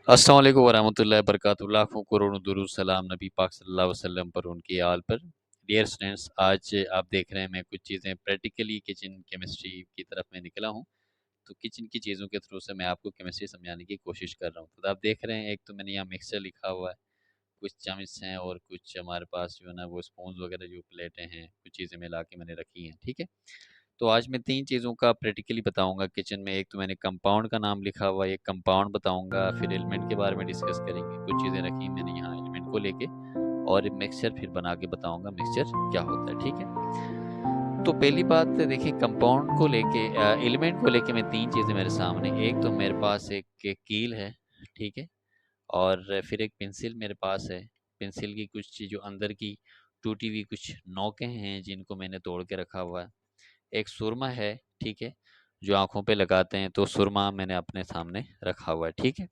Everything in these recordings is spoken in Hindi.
अस्सलाम वालेकुम वरहमतुल्लाहि वबरकातुहू। लाखों करोड़ों दुरूद सलाम नबी पाक सल्लल्लाहु अलैहि वसल्लम पर, उनकी आल पर। डियर स्टूडेंट्स, आज आप देख रहे हैं मैं कुछ चीज़ें प्रैक्टिकली किचन केमिस्ट्री की तरफ मैं निकला हूँ। तो किचन की चीज़ों के थ्रू से मैं आपको केमिस्ट्री समझाने की कोशिश कर रहा हूँ। तो आप देख रहे हैं, एक तो मैंने यहाँ मिक्सचर लिखा हुआ है, कुछ चम्मच हैं और कुछ हमारे पास जो है ना वो स्पून वगैरह जो प्लेटें हैं, कुछ चीज़ें मिला के मैंने रखी हैं। ठीक है। तो आज मैं 3 चीज़ों का प्रैक्टिकली बताऊँगा किचन में। एक तो मैंने कंपाउंड का नाम लिखा हुआ है, एक कंपाउंड बताऊँगा, फिर एलिमेंट के बारे में डिस्कस करेंगे। कुछ चीज़ें रखी मैंने यहाँ एलिमेंट को लेके, और मिक्सचर फिर बना के बताऊँगा मिक्सचर क्या होता है, ठीक है? तो पहली बात देखिए, कंपाउंड को लेके एलिमेंट को लेके मैं 3 चीज़ें मेरे सामने। एक तो मेरे पास एक कील है, ठीक है? और फिर एक पेंसिल मेरे पास है। पेंसिल की कुछ जो अंदर की टूटी हुई कुछ नोकें हैं जिनको मैंने तोड़ के रखा हुआ है। एक सुरमा है, ठीक है, जो आँखों पे लगाते हैं, तो सुरमा मैंने अपने सामने रखा हुआ है, ठीक है।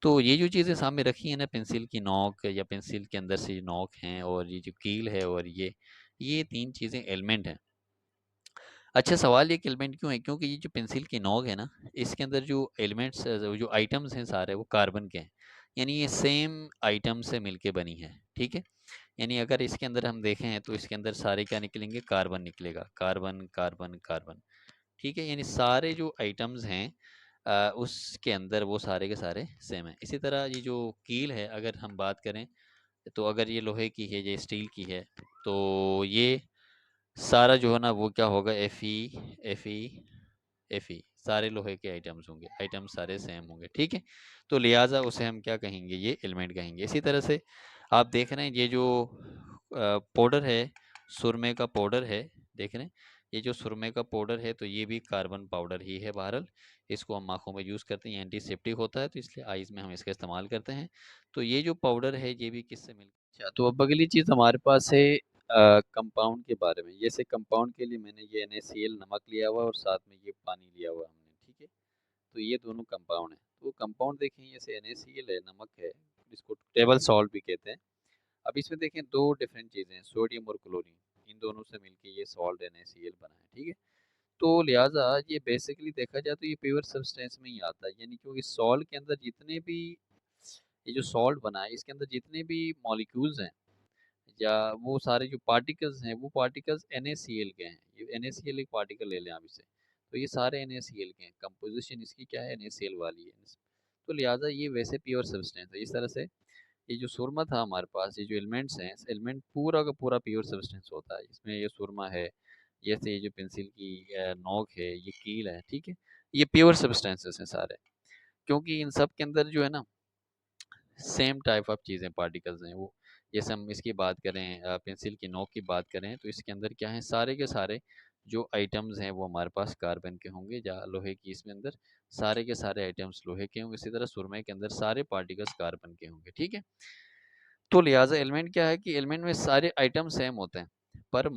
तो ये जो चीज़ें सामने रखी हैं ना, पेंसिल की नोक या पेंसिल के अंदर से नोक हैं, और ये जो कील है, और ये 3 चीज़ें एलिमेंट हैं। अच्छा, सवाल ये कि एलिमेंट क्यों है? क्योंकि ये जो पेंसिल की नोक है ना, इसके अंदर जो एलिमेंट्स जो आइटम्स हैं सारे, वो कार्बन के हैं। यानी ये सेम आइटम से मिलके बनी है, ठीक है। यानी अगर इसके अंदर हम देखें तो इसके अंदर सारे क्या निकलेंगे? कार्बन निकलेगा, कार्बन कार्बन कार्बन, ठीक है। यानी सारे जो आइटम्स हैं उसके अंदर वो सारे के सारे सेम है। इसी तरह ये जो कील है, अगर हम बात करें, तो अगर ये लोहे की है, ये स्टील की है, तो ये सारा जो है ना वो क्या होगा? एफ ई सारे लोहे के आइटम्स होंगे, आइटम्स सारे सेम होंगे, ठीक है। तो लिहाजा उसे हम क्या कहेंगे? ये एलिमेंट कहेंगे। इसी तरह से आप देख रहे हैं, ये जो पाउडर है, सुरमे का पाउडर है, देख रहे हैं, ये जो सुरमे का पाउडर है, तो ये भी कार्बन पाउडर ही है बहरहाल। इसको हम आँखों में यूज़ करते हैं, एंटीसेप्टिक होता है, तो इसलिए आइज़ में हम इसका इस्तेमाल करते हैं। तो ये जो पाउडर है, ये भी किससे मिल अच्छा, तो अब अगली चीज़ हमारे पास है कंपाउंड के बारे में। जैसे कंपाउंड के लिए मैंने ये NaCl नमक लिया हुआ है, और साथ में ये पानी लिया हुआ है हमने, ठीक है? तो ये दोनों कंपाउंड हैं। तो कंपाउंड देखें, जैसे NaCl है, नमक है, इसको टेबल सॉल्ट भी कहते हैं। अब इसमें देखें 2 डिफरेंट चीज़ें हैं, सोडियम और क्लोरीन। इन दोनों से मिलके ये सॉल्ट NaCl बना है, ठीक है? तो लिहाज़ा ये बेसिकली देखा जाए तो ये प्योर सब्सटेंस में ही आता है। यानी क्योंकि सॉल्ट के अंदर जितने भी ये जो सॉल्ट बना है, इसके अंदर जितने भी मॉलिक्यूल्स हैं, या वो सारे जो पार्टिकल्स हैं, वो पार्टिकल्स NaCl के हैं। ये NaCl एक पार्टिकल ले लें आप इसे, तो ये सारे NaCl के हैं। कंपोजिशन इसकी क्या है? NaCl वाली है। तो लिहाजा ये वैसे प्योर सब्सटेंस है। इस तरह से ये जो सुरमा था हमारे पास, ये जो एलिमेंट्स हैं, एलिमेंट पूरा का पूरा प्योर सब्सटेंस होता है। इसमें ये सुरमा है, जैसे ये जो पेंसिल की नोक है, ये कील है, ठीक है, ये प्योर सब्सटेंसेस हैं सारे। क्योंकि इन सब के अंदर जो है ना सेम टाइप ऑफ चीज़ें, पार्टिकल्स हैं वो। जैसे हम इसकी बात करें, पेंसिल की नोक की बात करें, तो इसके अंदर क्या है? सारे के सारे जो आइटम्स हैं वो हमारे पास कार्बन के होंगे, या लोहे की इसमें अंदर सारे के सारे आइटम्स लोहे के होंगे। इसी तरह सुरमे के अंदर सारे पार्टिकल्स कार्बन के होंगे, ठीक है। तो लिहाजा एलिमेंट क्या है कि एलिमेंट में सारे आइटम सेम होते हैं, पर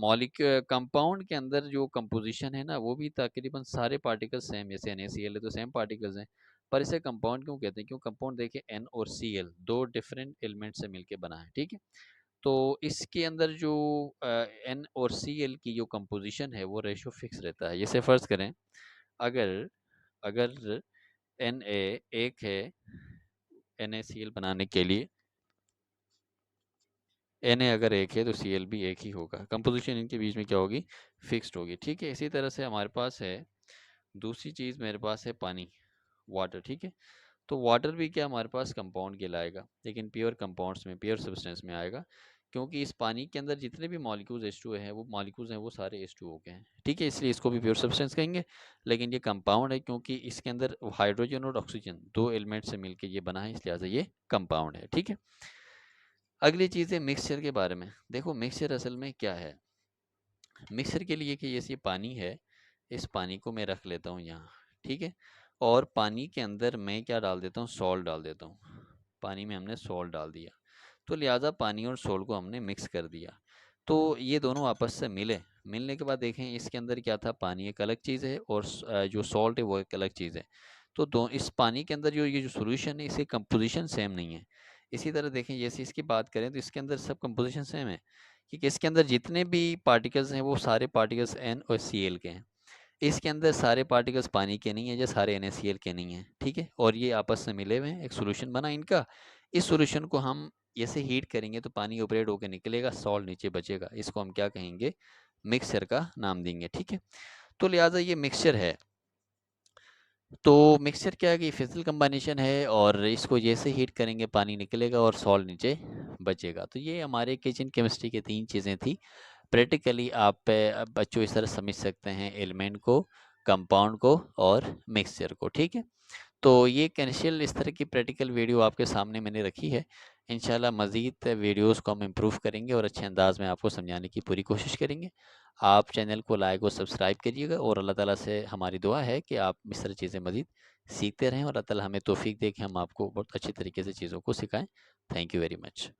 कंपाउंड के अंदर जो कंपोजिशन है ना, वो भी तकरीबन सारे पार्टिकल्स सेम। जैसे NaCl है, तो सेम पार्टिकल्स हैं, पर इसे कंपाउंड क्यों कहते हैं? क्यों कंपाउंड? देखिए, N और Cl दो डिफरेंट एलिमेंट से मिलके बना है, ठीक है। तो इसके अंदर जो N और Cl की जो कंपोजिशन है, वो रेशो फिक्स रहता है। जैसे फर्ज करें, अगर अगर Na एक है, NaCl बनाने के लिए Na अगर एक है, तो Cl भी एक ही होगा। कंपोजिशन इनके बीच में क्या होगी? फिक्स्ड होगी, ठीक है। इसी तरह से हमारे पास है दूसरी चीज़, मेरे पास है पानी, वाटर, ठीक है। तो वाटर भी क्या हमारे पास कंपाउंड कहलाएगा, लेकिन प्योर कंपाउंड्स में, प्योर सब्सटेंस में आएगा। क्योंकि इस पानी के अंदर जितने भी मॉलिक्यूल्स H2 हैं, वो मॉलिक्यूल्स हैं, वो सारे H2O के हैं, ठीक है। इसलिए इसको भी प्योर सब्सटेंस कहेंगे। लेकिन ये कंपाउंड है, क्योंकि इसके अंदर हाइड्रोजन और ऑक्सीजन दो एलिमेंट से मिलकर ये बना है, इस लिहाजा ये कंपाउंड है, ठीक है। अगली चीज़ है मिक्सचर के बारे में। देखो, मिक्सचर असल में क्या है? मिक्सर के लिए कि जैसे ये पानी है, इस पानी को मैं रख लेता हूँ यहाँ, ठीक है। और पानी के अंदर मैं क्या डाल देता हूँ? सॉल्ट डाल देता हूँ। पानी में हमने सॉल्ट डाल दिया, तो लिहाजा पानी और सॉल्ट को हमने मिक्स कर दिया। तो ये दोनों आपस से मिलने के बाद देखें, इसके अंदर क्या था? पानी एक अलग चीज़ है, और जो सॉल्ट है वो एक अलग चीज़ है। तो दो इस पानी के अंदर जो ये जो सोल्यूशन है, इसकी कंपोजिशन सेम नहीं है। इसी तरह देखें, जैसे इसकी बात करें, तो इसके अंदर सब कंपोजिशन सेम है, कि इसके अंदर जितने भी पार्टिकल्स हैं, वो सारे पार्टिकल्स N और Cl के हैं। इसके अंदर सारे पार्टिकल्स पानी के नहीं है, या सारे NaCl के नहीं है, ठीक है, और ये आपस में मिले हुए हैं, एक सोल्यूशन बना इनका। इस सोल्यूशन को हम ऐसे हीट करेंगे तो पानी ऑपरेट होकर निकलेगा, सॉल्ट नीचे बचेगा, इसको हम क्या कहेंगे, मिक्सचर का नाम देंगे, ठीक है। तो लिहाजा ये मिक्सचर है। तो मिक्सचर क्या है कि फिजिकल कंबाइनेशन है, और इसको जैसे हीट करेंगे पानी निकलेगा और सॉल्ट नीचे बचेगा। तो ये हमारे किचन केमिस्ट्री की 3 चीज़ें थी। प्रैक्टिकली आप बच्चों इस तरह समझ सकते हैं एलिमेंट को, कंपाउंड को और मिक्सचर को, ठीक है। तो ये कैंशियल इस तरह की प्रैक्टिकल वीडियो आपके सामने मैंने रखी है। इंशाल्लाह मज़ीद वीडियोस को हम इम्प्रूव करेंगे और अच्छे अंदाज में आपको समझाने की पूरी कोशिश करेंगे। आप चैनल को लाइक और सब्सक्राइब करिएगा, और अल्लाह ताला से हमारी दुआ है कि आप इस तरह चीज़ें मज़ीद सीखते रहें, और अल्लाह ताला हमें तौफीक दे कि हम आपको बहुत अच्छी तरीके से चीज़ों को सिखाएं। Thank you very much.